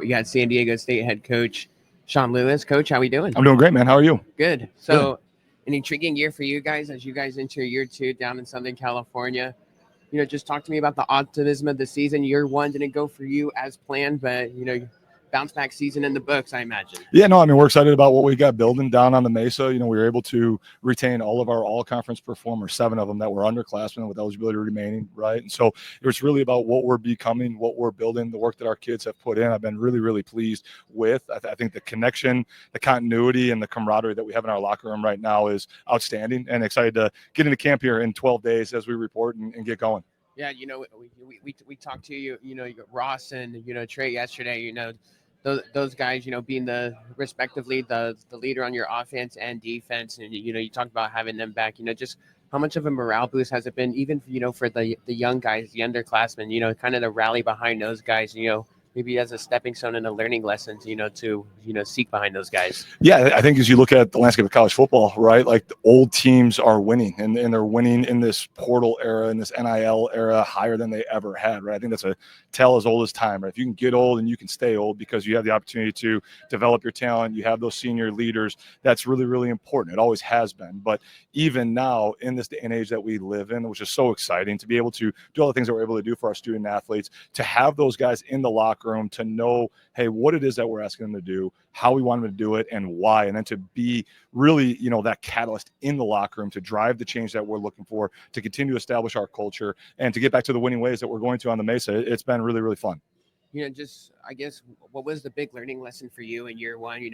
We got San Diego State head coach Sean Lewis. Coach, how we doing? I'm doing great, man. How are you? Good. So, an intriguing year for you guys as you guys enter year two down in Southern California. Just talk to me about the optimism of the season. Year one didn't go for you as planned, but bounce back season in the books, I imagine. Yeah, no, I mean, we're excited about what we got building down on the Mesa. We were able to retain all of our all-conference performers, 7 of them that were underclassmen with eligibility remaining, right? And so it's really about what we're becoming, what we're building, the work that our kids have put in. I've been really, really pleased with. I think the connection, the continuity, and the camaraderie that we have in our locker room right now is outstanding, and excited to get into camp here in 12 days as we report and get going. Yeah, we talked to Ross and Trey yesterday. Those guys, being respectively the leader on your offense and defense, and you talked about having them back. Just how much of a morale boost has it been, even for the young guys, the underclassmen? Kind of the rally behind those guys. Maybe as a stepping stone and a learning lesson, to seek behind those guys. Yeah, I think as you look at the landscape of college football, right, like the old teams are winning, and they're winning in this portal era, in this NIL era, higher than they ever had, right? I think that's a tale as old as time, right? If you can get old and you can stay old because you have the opportunity to develop your talent, you have those senior leaders, that's really, really important. It always has been. But even now, in this day and age that we live in, which is so exciting, to be able to do all the things that we're able to do for our student athletes, to have those guys in the locker room, to know, hey, what it is that we're asking them to do, how we want them to do it, and why, and then to be really, that catalyst in the locker room to drive the change that we're looking for, to continue to establish our culture, and to get back to the winning ways that we're going to on the Mesa. It's been really, really fun. Just, I guess, what was the big learning lesson for you in year one,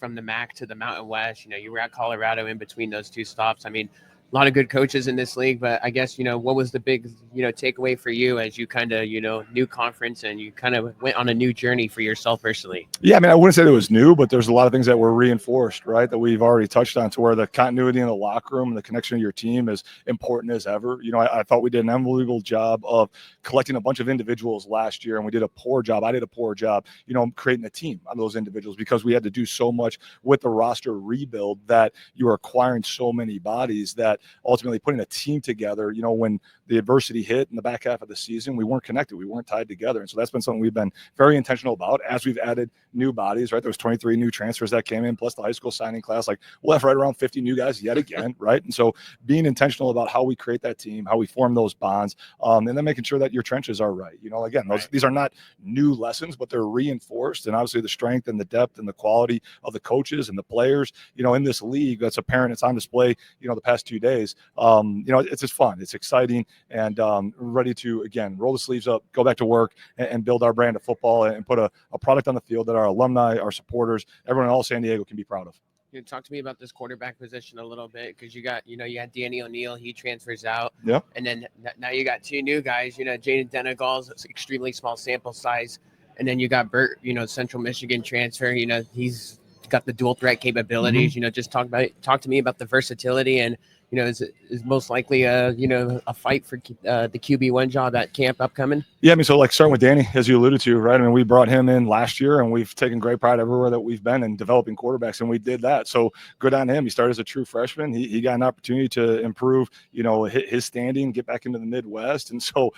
from the MAC to the Mountain West? You were at Colorado in between those two stops. I mean, a lot of good coaches in this league, but I guess, what was the big, takeaway for you as you kind of, new conference and you kind of went on a new journey for yourself personally? Yeah, I mean, I wouldn't say it was new, but there's a lot of things that were reinforced, right, that we've already touched on, to where the continuity in the locker room and the connection to your team is important as ever. I thought we did an unbelievable job of collecting a bunch of individuals last year, and we did a poor job. I did a poor job, creating a team out of those individuals, because we had to do so much with the roster rebuild that you were acquiring so many bodies that ultimately putting a team together, when the adversity hit in the back half of the season, we weren't connected, we weren't tied together. And so that's been something we've been very intentional about as we've added new bodies, right? There was 23 new transfers that came in, plus the high school signing class. Like, we'll have right around 50 new guys yet again, right? And so being intentional about how we create that team, how we form those bonds, and then making sure that your trenches are right. Again, these are not new lessons, but they're reinforced. And obviously the strength and the depth and the quality of the coaches and the players, in this league, that's apparent. It's on display, the past 2 days. It's just fun. It's exciting, and ready to, again, roll the sleeves up, go back to work, and build our brand of football, and put a product on the field that our alumni, our supporters, everyone in all San Diego can be proud of. Talk to me about this quarterback position a little bit, because you had Danny O'Neill, he transfers out. Yeah. And then now you got 2 new guys, Jaden Denegal's extremely small sample size. And then you got Bert, Central Michigan transfer, he's got the dual threat capabilities. Mm-hmm. Just talk to me about the versatility, and is most likely a fight for the QB1 job at camp upcoming. Yeah, I mean, so like starting with Danny, as you alluded to, right? I mean, we brought him in last year, and we've taken great pride everywhere that we've been in developing quarterbacks, and we did that. So good on him. He started as a true freshman. He got an opportunity to improve, his standing, get back into the Midwest. And so,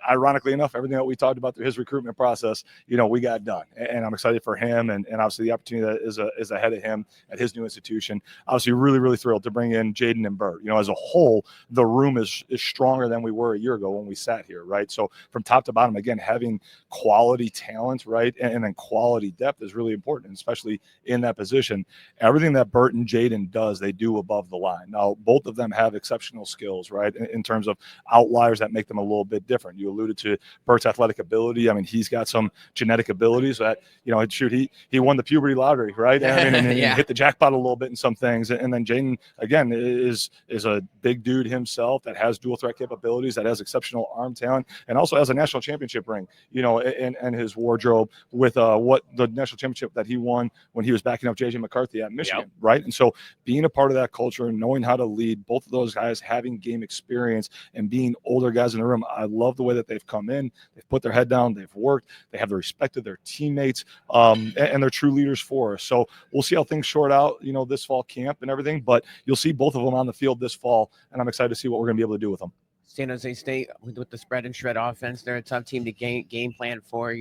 ironically enough, everything that we talked about through his recruitment process, we got done. And I'm excited for him, and obviously the opportunity that is ahead of him at his new institution. Obviously really, really thrilled to bring in Jaden and Bert. As a whole, the room is stronger than we were a year ago when we sat here, right? So from top to bottom, again, having quality talent, right, and then quality depth is really important, especially in that position. Everything that Bert and Jaden does, they do above the line. Now, both of them have exceptional skills, right, in terms of outliers that make them a little bit different. You alluded to Bert's athletic ability. I mean, he's got some genetic abilities that, he won the puberty lottery, right? I mean, and yeah. hit the jackpot a little bit in some things. And then Jaden, again, is a big dude himself that has dual threat capabilities, that has exceptional arm talent, and also has a national championship ring, in his wardrobe with what the national championship that he won when he was backing up JJ McCarthy at Michigan, yep. right? And so being a part of that culture and knowing how to lead, both of those guys having game experience and being older guys in the room, I love the way that they've come in. They've put their head down, they've worked, they have the respect of their teammates, and they're true leaders for us. So we'll see how things short out, this fall camp and everything, but you'll see both of them on the field this fall, and I'm excited to see what we're going to be able to do with them. San Jose State with the spread and shred offense, they're a tough team to game plan for.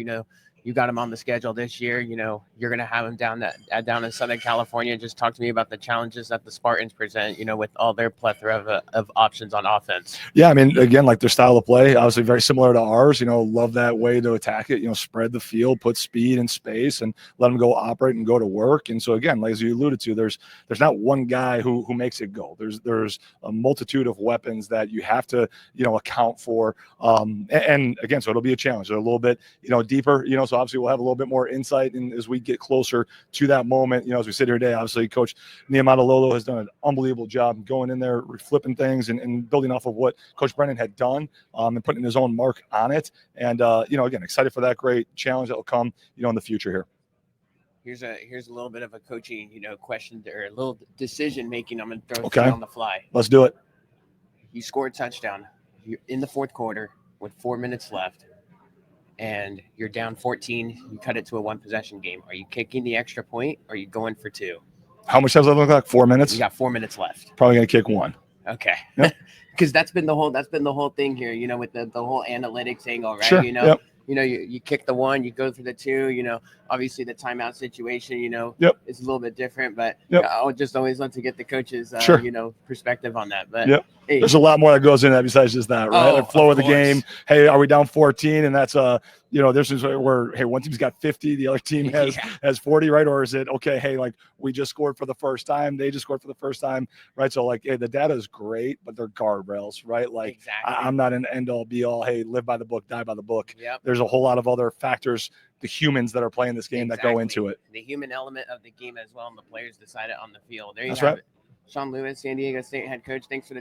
you got them on the schedule this year. You're going to have them down in Southern California. Just talk to me about the challenges that the Spartans present, with all their plethora of options on offense. Yeah, I mean, again, like their style of play, obviously very similar to ours. Love that way to attack it. Spread the field, put speed in space, and let them go operate and go to work. And so again, like as you alluded to, there's not one guy who makes it go. There's a multitude of weapons that you have to account for. And again, so it'll be a challenge. They're a little bit deeper. So obviously we'll have a little bit more insight as we get closer to that moment. As we sit here today, obviously Coach Niamata Lolo has done an unbelievable job going in there, flipping things and building off of what Coach Brennan had done and putting his own mark on it. And, again, excited for that great challenge that will come, in the future here. Here's a little bit of a coaching, question or a little decision making. I'm going to throw it Okay. on the fly. Let's do it. You scored a touchdown. You're in the fourth quarter with 4 minutes left, and you're down 14. You cut it to a one-possession game. Are you kicking the extra point, or are you going for two? How much does it look like? 4 minutes? You got 4 minutes left. Probably going to kick one. Okay. Yep. Because that's been the whole thing here, with the whole analytics angle, right? Sure. Yep. You kick the one, you go for the two, obviously the timeout situation, Yep. is a little bit different, but Yep. I'll just always love to get the coaches, Sure. perspective on that. But yep. Hey, there's a lot more that goes into that besides just that, right? Oh, Like flow of the course. game. Hey, are we down 14? And that's this is where hey, one team's got 50, the other team has 40, right? Or is it okay? Hey, like we just scored for the first time, they just scored for the first time, right? So like, hey, the data is great, but they're guardrails, right? Like exactly. I'm not an end all be all. Hey, live by the book, die by the book. Yep. There's a whole lot of other factors, the humans that are playing this game that go into it. The human element of the game as well, and the players decide it on the field. There you That's have right. it. Sean Lewis, San Diego State head coach. Thanks for the